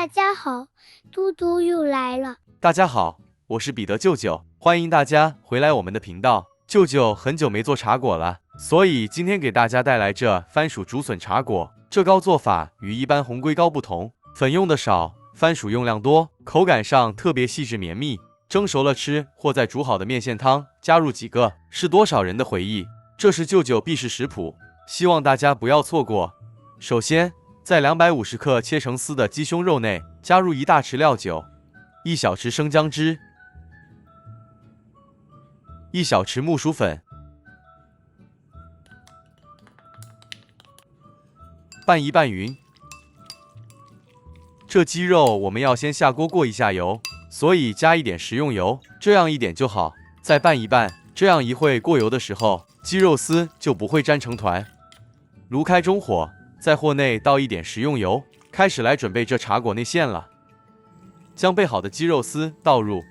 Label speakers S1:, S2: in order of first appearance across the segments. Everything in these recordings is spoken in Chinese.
S1: 大家好，嘟嘟又来了。
S2: 大家好，我是彼得舅舅，欢迎大家回来我们的频道。舅舅很久没做茶果了，所以今天给大家带来这番薯竹笋茶果。这糕做法与一般红龟糕不同，粉用的少，番薯用量多，口感上特别细致绵密。蒸熟了吃，或在煮好的面线汤加入几个，是多少人的回忆。这是舅舅必试食谱，希望大家不要错过。首先，在250克切成丝的鸡胸肉内加入1大匙料酒、1小匙生姜汁、1小匙木薯粉，拌一拌匀。这鸡肉我们要先下锅过一下油，所以加一点食用油，这样一点就好。再拌一拌，这样一会过油的时候，鸡肉丝就不会粘成团。炉开中火，在锅内倒一点食用油，开始来准备这茶果内馅了。将备好的鸡肉丝倒入，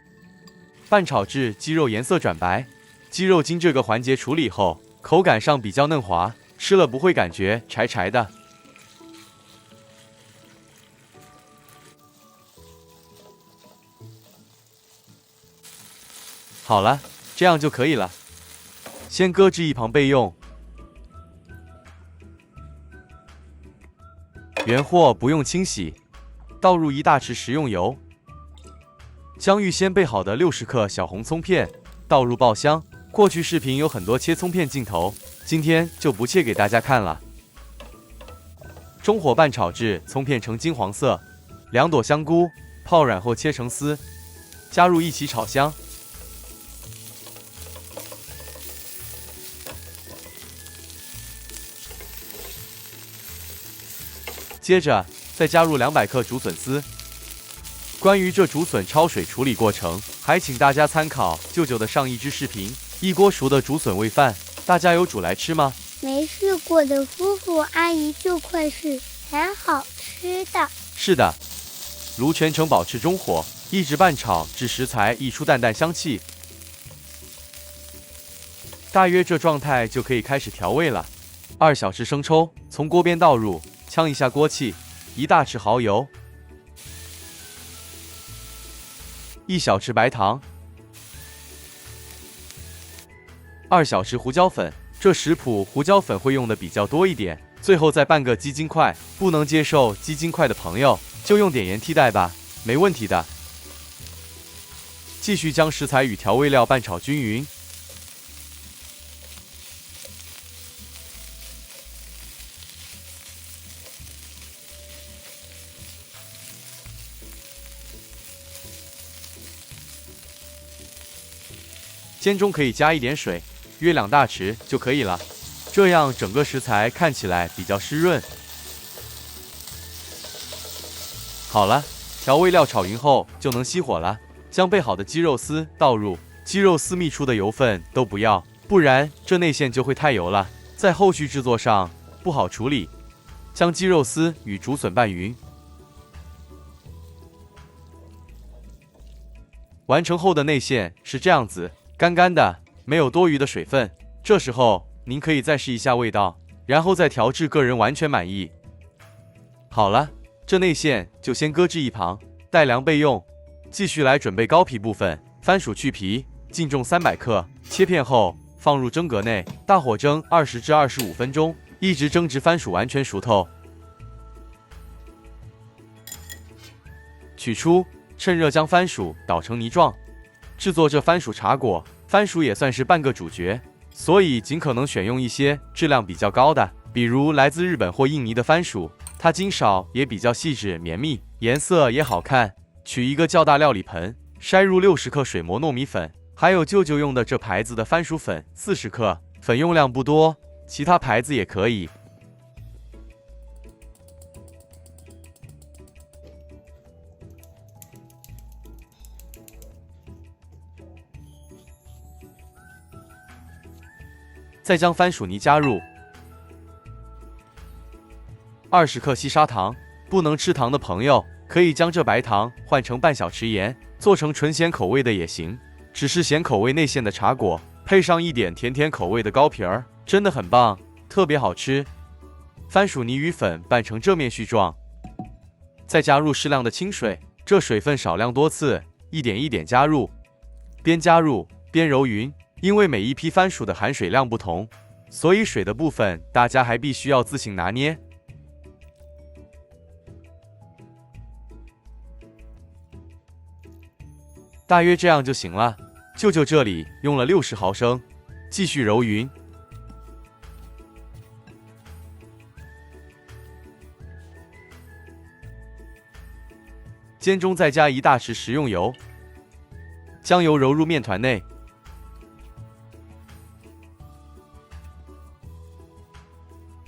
S2: 拌炒至鸡肉颜色转白。鸡肉经这个环节处理后，口感上比较嫩滑，吃了不会感觉柴柴的。好了，这样就可以了，先搁置一旁备用。原货不用清洗，倒入1大匙食用油，将预先备好的60克小红葱片倒入爆香。过去视频有很多切葱片镜头，今天就不切给大家看了。中火拌炒至葱片呈金黄色，2朵香菇泡软后切成丝，加入一起炒香。接着再加入200克竹笋丝。关于这竹笋焯水处理过程，还请大家参考舅舅的上一支视频，一锅熟的竹笋煨饭，大家有煮来吃吗？
S1: 没试过的夫妇阿姨就快是很好吃的。
S2: 是的，炉全程保持中火，一直拌炒至食材溢出淡淡香气。大约这状态就可以开始调味了。2小匙生抽从锅边倒入，呛一下锅气，1大匙蚝油，1小匙白糖，2小匙胡椒粉。这食谱胡椒粉会用的比较多一点。最后再拌个鸡精块，不能接受鸡精块的朋友就用点盐替代吧，没问题的。继续将食材与调味料拌炒均匀。煎中可以加一点水，约2大匙就可以了，这样整个食材看起来比较湿润。好了，调味料炒匀后就能熄火了。将备好的鸡肉丝倒入，鸡肉丝泌出的油分都不要，不然这内馅就会太油了，在后续制作上不好处理。将鸡肉丝与竹笋拌匀。完成后的内馅是这样子，干干的，没有多余的水分。这时候您可以再试一下味道，然后再调至个人完全满意。好了，这内馅就先搁置一旁，待凉备用。继续来准备糕皮部分。番薯去皮，净重300克，切片后放入蒸格内，大火蒸20至25分钟，一直蒸至番薯完全熟透。取出，趁热将番薯捣成泥状。制作这番薯茶果，番薯也算是半个主角，所以尽可能选用一些质量比较高的，比如来自日本或印尼的番薯，它筋少也比较细致绵密，颜色也好看。取一个较大料理盆，筛入60克水磨糯米粉，还有舅舅用的这牌子的番薯粉40克，粉用量不多，其他牌子也可以。再将番薯泥加入，20克细砂糖，不能吃糖的朋友可以将这白糖换成半小匙盐，做成纯咸口味的也行。只是咸口味内馅的茶果，配上一点甜甜口味的糕皮儿，真的很棒，特别好吃。番薯泥与粉拌成这面絮状，再加入适量的清水，这水分少量多次，一点一点加入，边加入边揉匀。因为每一批番薯的含水量不同，所以水的部分大家还必须要自行拿捏。大约这样就行了。舅舅这里用了60毫升，继续揉匀。煎中再加1大匙食用油，将油揉入面团内。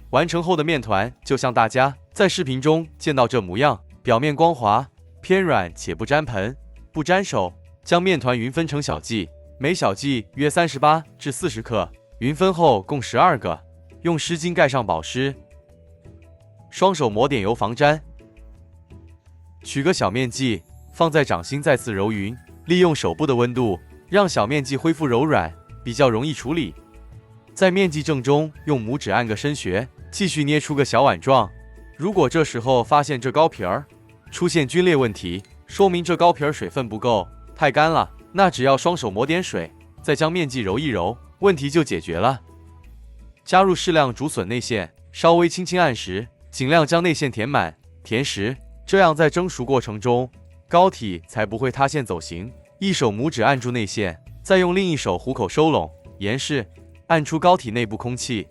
S2: 完成后的面团就像大家在视频中见到这模样，表面光滑，偏软且不沾盆、不沾手。将面团匀分成小剂，每小剂约38至40克，匀分后共12个，用湿巾盖上保湿。双手抹点油防粘。取个小面剂放在掌心，再次揉匀，利用手部的温度让小面剂恢复柔软，比较容易处理。在面剂正中用拇指按个深穴，继续捏出个小碗状。如果这时候发现这糕皮儿出现皲裂问题，说明这糕皮儿水分不够，太干了，那只要双手抹点水，再将面剂揉一揉，问题就解决了。加入适量竹笋内馅，稍微轻轻按实，尽量将内馅填满填实，这样在蒸熟过程中，糕体才不会塌陷走形。一手拇指按住内馅，再用另一手虎口收拢，严实，按出糕体内部空气。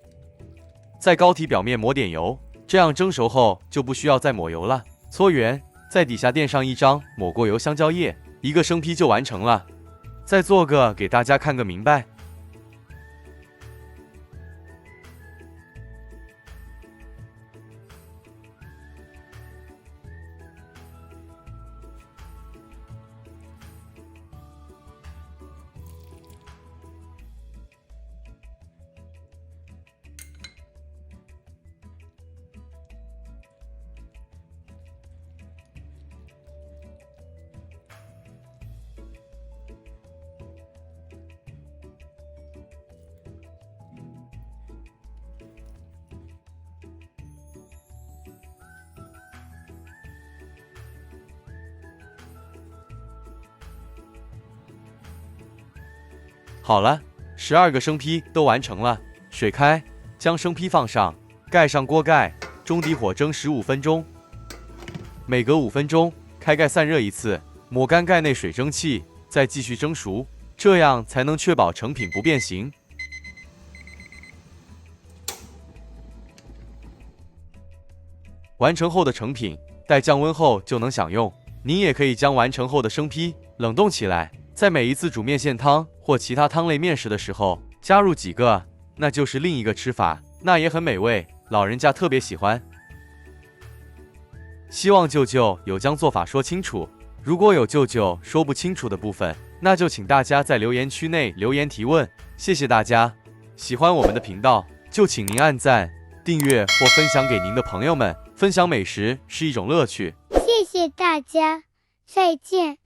S2: 在糕体表面抹点油，这样蒸熟后就不需要再抹油了。搓圆，在底下垫上一张抹过油香蕉叶。1个生坯就完成了，再做个给大家看个明白。好了，12个生坯都完成了。水开，将生坯放上，盖上锅盖，中底火蒸15分钟。每隔5分钟开盖散热一次，抹干盖内水蒸气，再继续蒸熟，这样才能确保成品不变形。完成后的成品待降温后就能享用。您也可以将完成后的生坯冷冻起来，在每一次煮面线汤或其他汤类面食的时候加入几个，那就是另一个吃法，那也很美味，老人家特别喜欢。希望舅舅有将做法说清楚，如果有舅舅说不清楚的部分，那就请大家在留言区内留言提问。谢谢大家，喜欢我们的频道就请您按赞、订阅或分享给您的朋友们，分享美食是一种乐趣。
S1: 谢谢大家，再见。